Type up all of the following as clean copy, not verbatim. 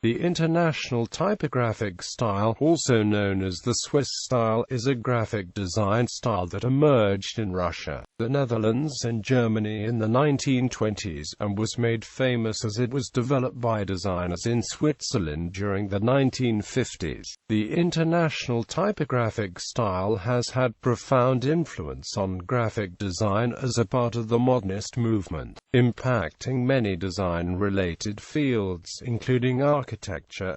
The International Typographic Style, also known as the Swiss style, is a graphic design style that emerged in Russia, the Netherlands and Germany in the 1920s, and was made famous as it was developed by designers in Switzerland during the 1950s. The International Typographic Style has had profound influence on graphic design as a part of the modernist movement, impacting many design-related fields, including architecture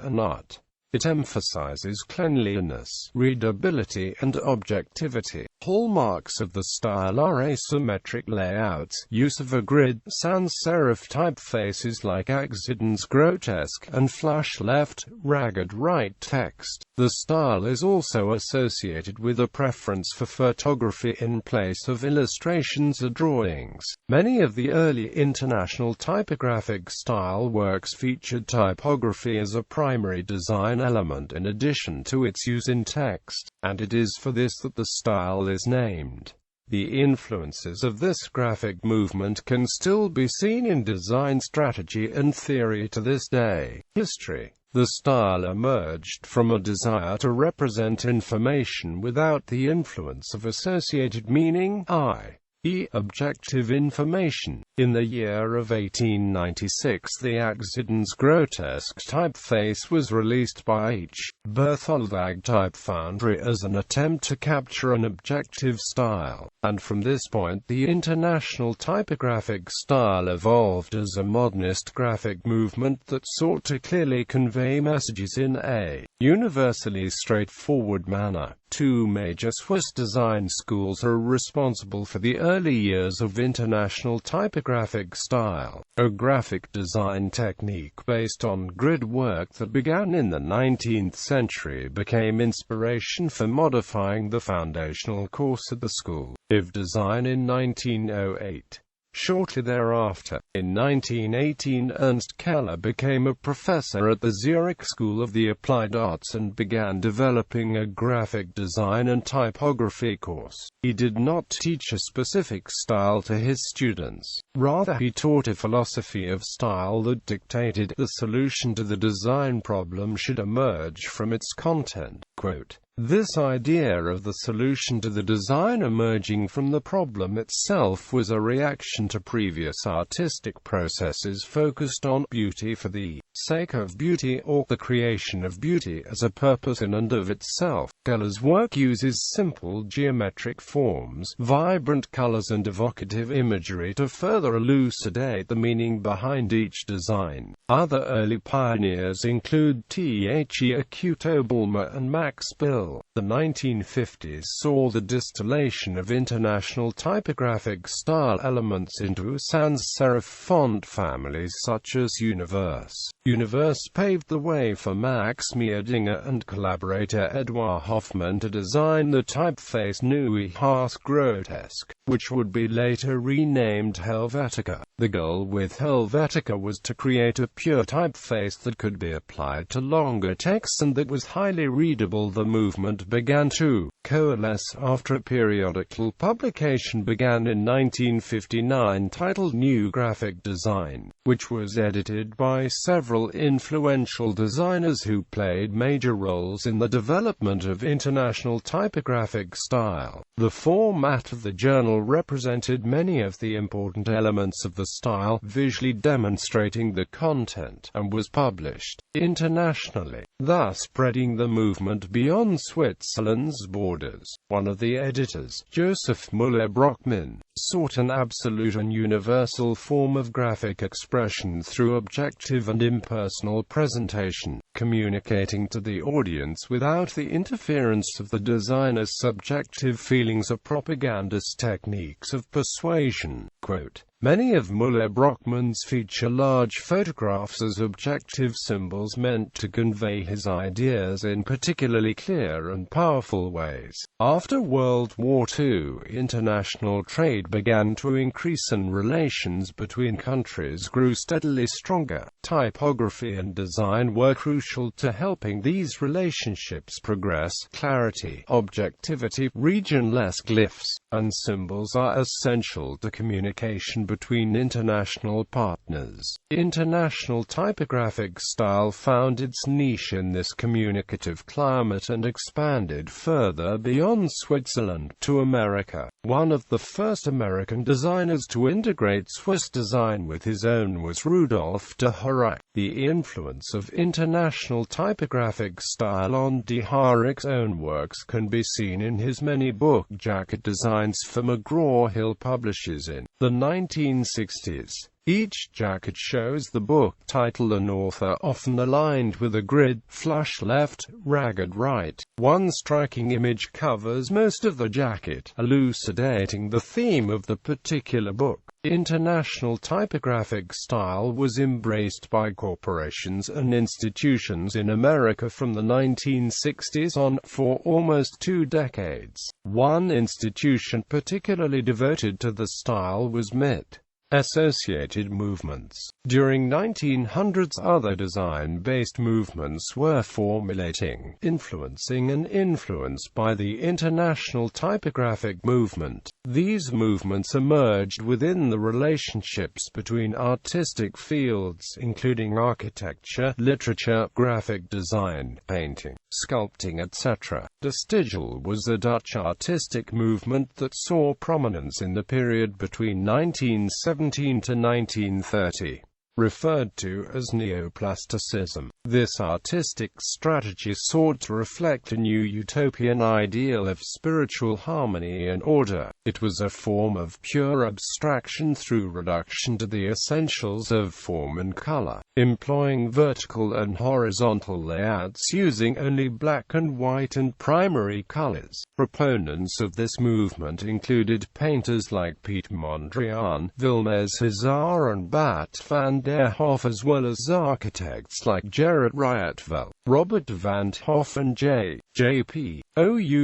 and art. It emphasizes cleanliness, readability, and objectivity. Hallmarks of the style are asymmetric layouts, use of a grid, sans-serif typefaces like Akzidenz Grotesk, and flush left, ragged right text. The style is also associated with a preference for photography in place of illustrations or drawings. Many of the early International Typographic Style works featured typography as a primary design element in addition to its use in text, and it is for this that the style is named. The influences of this graphic movement can still be seen in design strategy and theory to this day. History. The style emerged from a desire to represent information without the influence of associated meaning, i.e., objective information. In the year of 1896, the Akzidenz Grotesk typeface was released by H. Berthold Type Foundry as an attempt to capture an objective style, and from this point the International Typographic Style evolved as a modernist graphic movement that sought to clearly convey messages in a universally straightforward manner. Two major Swiss design schools are responsible for the early years of International Typographic Style, a graphic design technique based on grid work that began in the 19th century became inspiration for modifying the foundational course at the School of Design in 1908. Shortly thereafter, in 1918, Ernst Keller became a professor at the Zurich School of the Applied Arts and began developing a graphic design and typography course. He did not teach a specific style to his students. Rather, he taught a philosophy of style that dictated the solution to the design problem should emerge from its content. Quote, "This idea of the solution to the design emerging from the problem itself was a reaction to previous artistic processes focused on beauty for the sake of beauty, or the creation of beauty as a purpose in and of itself." Keller's work uses simple geometric forms, vibrant colors and evocative imagery to further elucidate the meaning behind each design. Other early pioneers include Akuto Bulmer and Max Bill. The 1950s saw the distillation of International Typographic Style elements into sans-serif font families such as Universe. Universe paved the way for Max Meerdinger and collaborator Edouard Hoffmann to design the typeface Akzidenz Grotesk, which would be later renamed Helvetica. The goal with Helvetica was to create a pure typeface that could be applied to longer texts and that was highly readable. The movement began to coalesce after a periodical publication began in 1959 titled New Graphic Design, which was edited by several influential designers who played major roles in the development of International Typographic Style. The format of the journal represented many of the important elements of the style, visually demonstrating the content, and was published internationally, thus spreading the movement beyond Switzerland's borders. One of the editors, Joseph Müller-Brockmann, sought an absolute and universal form of graphic expression through objective and impersonal presentation, communicating to the audience without the interference of the designer's subjective feelings or propagandist techniques of persuasion. Quote, "Many of Müller-Brockmann's feature large photographs as objective symbols meant to convey his ideas in particularly clear and powerful ways." After World War II, international trade began to increase and relations between countries grew steadily stronger. Typography and design were crucial crucial to helping these relationships progress. Clarity, objectivity, regionless glyphs, and symbols are essential to communication between international partners. International typographic style found its niche in this communicative climate and expanded further beyond Switzerland to America. One of the first American designers to integrate Swiss design with his own was Rudolf de Hurach. The influence of international typographic style on de Hurach's own works can be seen in his many book jacket designs for McGraw-Hill publishers in the 1960s. Each jacket shows the book title and author, often aligned with a grid, flush left, ragged right. One striking image covers most of the jacket, elucidating the theme of the particular book. International typographic style was embraced by corporations and institutions in America from the 1960s on, for almost 2 decades. One institution particularly devoted to the style was MIT. Associated movements. During 1900s, other design-based movements were formulating, influencing and influenced by the international typographic movement. These movements emerged within the relationships between artistic fields, including architecture, literature, graphic design, painting, sculpting, etc. De Stijl was a Dutch artistic movement that saw prominence in the period between 1917 to 1930. Referred to as neoplasticism. This artistic strategy sought to reflect a new utopian ideal of spiritual harmony and order. It was a form of pure abstraction through reduction to the essentials of form and color, employing vertical and horizontal layouts using only black and white and primary colors. Proponents of this movement included painters like Piet Mondrian, Vilmez Huizar and Bart van der Hoef, as well as architects like Gerard Rietveld, Robert van 't Hoff and J.P. Oup.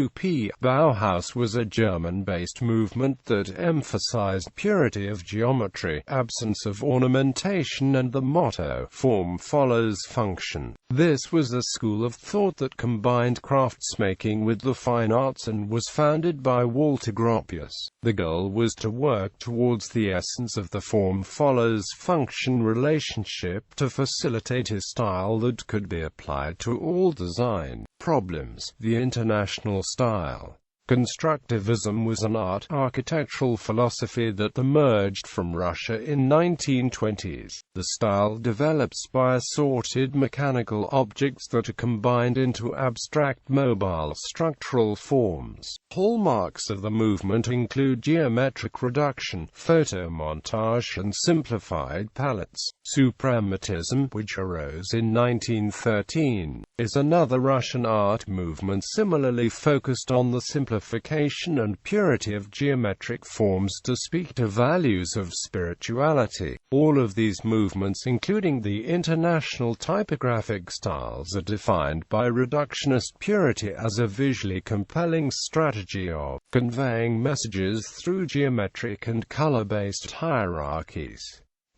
Bauhaus was a German-based movement that emphasized purity of geometry, absence of ornamentation and the motto, form follows function. This was a school of thought that combined craftsmaking with the fine arts and was founded by Walter Gropius. The goal was to work towards the essence of the form follows function relationship to facilitate a style that could be applied to all design problems. The international style. Constructivism was an architectural philosophy that emerged from Russia in 1920s. The style develops by assorted mechanical objects that are combined into abstract mobile structural forms. Hallmarks of the movement include geometric reduction, photomontage and simplified palettes. Suprematism, which arose in 1913, is another Russian art movement similarly focused on the simplification and purity of geometric forms to speak to values of spirituality. All of these movements, including the international typographic styles, are defined by reductionist purity as a visually compelling strategy of conveying messages through geometric and color-based hierarchies.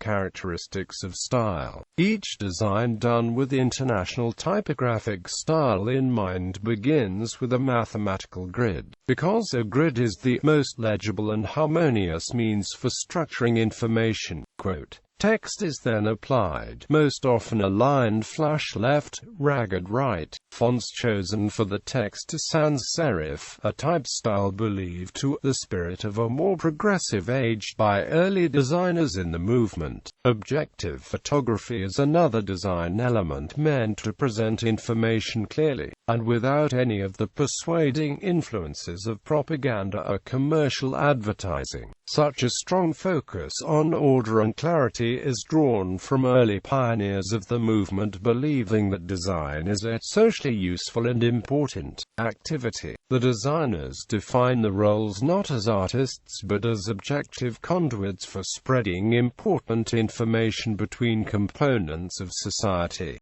Characteristics of style. Each design done with international typographic style in mind begins with a mathematical grid, because a grid is the most legible and harmonious means for structuring information. Quote, text is then applied, most often aligned flush left, ragged right. Fonts chosen for the text are sans-serif, a type style believed to the spirit of a more progressive age by early designers in the movement. Objective photography is another design element meant to present information clearly, and without any of the persuading influences of propaganda or commercial advertising. Such a strong focus on order and clarity is drawn from early pioneers of the movement believing that design is a socially useful and important activity. The designers define the roles not as artists but as objective conduits for spreading important information between components of society.